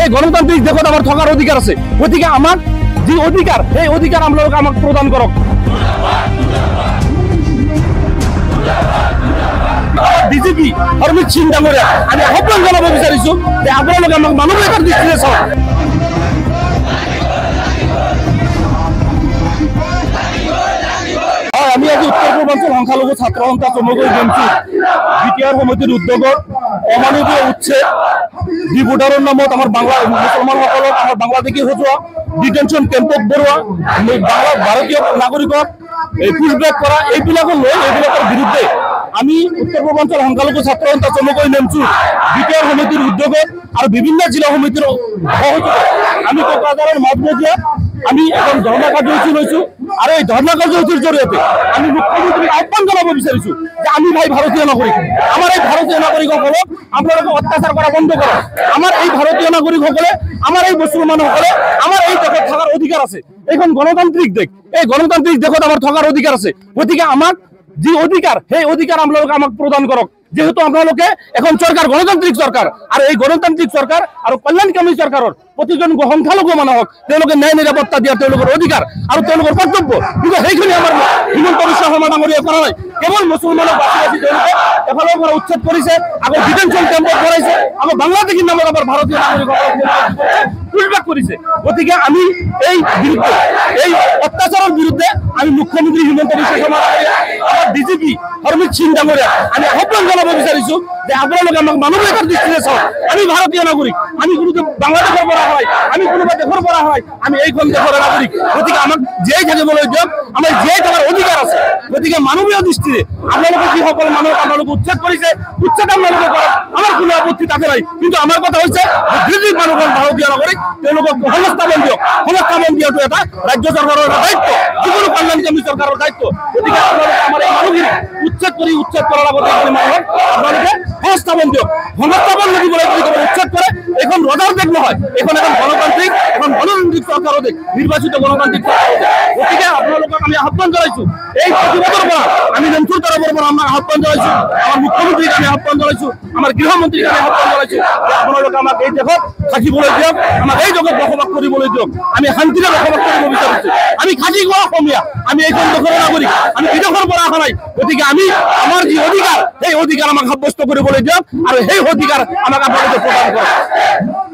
এই গণতান্ত্রিক দেশত আমার থাকার অধিকার আছে, গতিকে আমার যে অধিকার এই অধিকার আপনারা আমাকে প্রদান করক। বিজেপি হরমিত সিং ডাঙরিয়া আমি আহ্বান জানাব বিচাৰিছো যে আপোনালোকে আমাক মানৱীয়তাৰ দৃষ্টিৰে চাওক। আমি আজি উত্তৰ পূৰ্বাঞ্চল সংখ্যালঘু ছাত্ৰ সন্থা চমুকৈ জেমচু বিটিআৰ সমিতিৰ উদ্যোগত অমানৱীয় উচ্ছেদ ডিপুটাৰৰ নামত আমাৰ বাংলা মুছলমানসকলক আমাৰ বাংলাদেশী সজোৱা ডিটেনশ্যন কেম্পত ভৰোৱা ভাৰতীয় নাগৰিকক পুছবেক কৰা এইবিলাকৰ বিৰুদ্ধে আমি উত্তৰ পূৰ্বাঞ্চল সংখ্যালঘু ছাত্ৰ সন্থা চমুকৈ জেমচু বিটিআৰ সমিতিৰ উদ্যোগত আৰু বিভিন্ন জিলা সমিতিৰ সহযোগত আমি কোকৰাঝাৰৰ মাজমজিয়াত আমি এখন ধৰ্ণা কাৰ্যসূচী লৈছো আৰু এই ধৰ্ণা কাৰ্যসূচীৰ জৰিয়তে আমি মুখ্যমন্ত্ৰীক আহ্বান জানাব বিচাৰিছো যে আমি ভাই ভাৰতীয় নাগৰিক, আমাৰ এই ভাৰতীয় নাগৰিকসকলক আপোনালোকে অত্যাচাৰ কৰা বন্ধ কৰক। আমাৰ এই ভাৰতীয় নাগৰিকসকলে আমাৰ এই মুছলমানসকলে আমাৰ এই দেশত থকাৰ অধিকাৰ আছে। এইখন গণতান্ত্ৰিক দেশ, এই গণতান্ত্ৰিক দেশত আমাৰ থকাৰ অধিকাৰ আছে, গতিকে আমাক যি অধিকাৰ সেই অধিকাৰ আপোনালোকে আমাক প্ৰদান কৰক। যেহেতু আপোনালোকে এখন চৰকাৰ গণতান্ত্ৰিক চৰকাৰ আৰু এই গণতান্ত্ৰিক চৰকাৰ আৰু কল্যাণকামী চৰকাৰৰ প্ৰতিজন সংখ্যালঘু মানুহক তেওঁলোকে ন্যায় নিৰাপত্তা দিয়া তেওঁলোকৰ অধিকাৰ আৰু তেওঁলোকৰ কৰ্তব্য, কিন্তু সেইখিনি আমাৰ হিমন্ত বিশ্ব শৰ্মা ডাঙৰীয়াই কৰা নাই। কেৱল মুছলমানক বাছি বাছি তেওঁলোকে এফালৰ পৰা উচ্ছেদ কৰিছে, আকৌ ডিটেনশ্যন কেম্পত ভৰাইছে, আকৌ বাংলাদেশীৰ নামত আমাৰ ভাৰতীয় নাগৰিকসকলক পুছবেক কৰিছে। গতিকে আমি এই বিৰুদ্ধে এই অত্যাচাৰৰ বিৰুদ্ধে আমি মুখ্যমন্ত্ৰী হিমন্ত বিশ্ব শৰ্মা ডাঙৰীয়া আমাৰ ডিজিপি হৰমিত সিং ডাঙৰীয়া আমি আহ্বান জানাব বিচাৰিছো যে আপোনালোকে আমাক মানৱীয়তাৰ দৃষ্টিৰে চাওক। আমি ভাৰতীয় নাগৰিক, আমি কোনো বাংলাদেশৰ পৰা হয়, আমি কোনোবা দেশৰ পৰা হয়, আমি এইখন দেশৰ নাগৰিক, গতিকে আমাক জীয়াই থাকিবলৈ দিয়ক, আমাৰ জীয়াই থকাৰ অধিকাৰ আছে। গতিকে মানৱীয় দৃষ্টিৰে আপোনালোকে যিসকল মানুহক আপোনালোকে উচ্ছেদ কৰিছে উচ্ছেদ আপোনালোকে কৰক, আমাৰ কোনো আপত্তি তাতে নাই, কিন্তু আমাৰ কথা হৈছে দিল্লীৰ মানুহজন ভাৰতীয় নাগৰিক, তেওঁলোকক সংস্থাপন দিয়ক। সংস্থাপন দিয়াটো এটা ৰাজ্য চৰকাৰৰ দায়িত্ব, যিকোনো কল্যাণকামী চৰকাৰৰ দায়িত্ব। গতিকে আপোনালোকে আমাৰ এই মানুহখিনি উচ্ছেদ কৰাৰ আগতে এইখিনি মানুহক আপোনালোকে সংস্থাপন দিয়ক। সংস্থাপন নিদিবলৈ যদি উচ্ছেদ কৰে এখন ৰজাৰ দেশ নহয়, এখন গণতান্ত্ৰিক চৰকাৰৰ দেশ, নিৰ্বাচিত গণতান্ত্ৰিক চৰকাৰৰ দেশ। গতিকে আপোনালোকক আমি আহ্বান জনাইছো, এই প্ৰতিবাদৰ পৰা আমি জেমচুৰ তৰফৰ পৰা আমাক আহ্বান জনাইছো, আমাৰ মুখ্যমন্ত্ৰীক আমি আহ্বান জনাইছো, আমাৰ গৃহমন্ত্ৰীক আমি আহ্বান জনাইছো যে আপোনালোকে আমাক এই দেশত থাকিবলৈ দিয়ক, আমাক এই দেশত বসবাস কৰিবলৈ দিয়ক। আমি শান্তিৰে বসবাস কৰিব বিচাৰিছো, আমি খাটি খোৱা অসমীয়া, আমি এইখন দেশৰ নাগৰিক, আমি বিদেশৰ পৰা অহা নাই। গতিকে আমি আমাৰ যি অধিকাৰ সেই অধিকাৰ আমাক সাব্যস্ত কৰিবলৈ দিয়ক আৰু সেই অধিকাৰ আমাক আপোনালোকে প্ৰদান কৰক।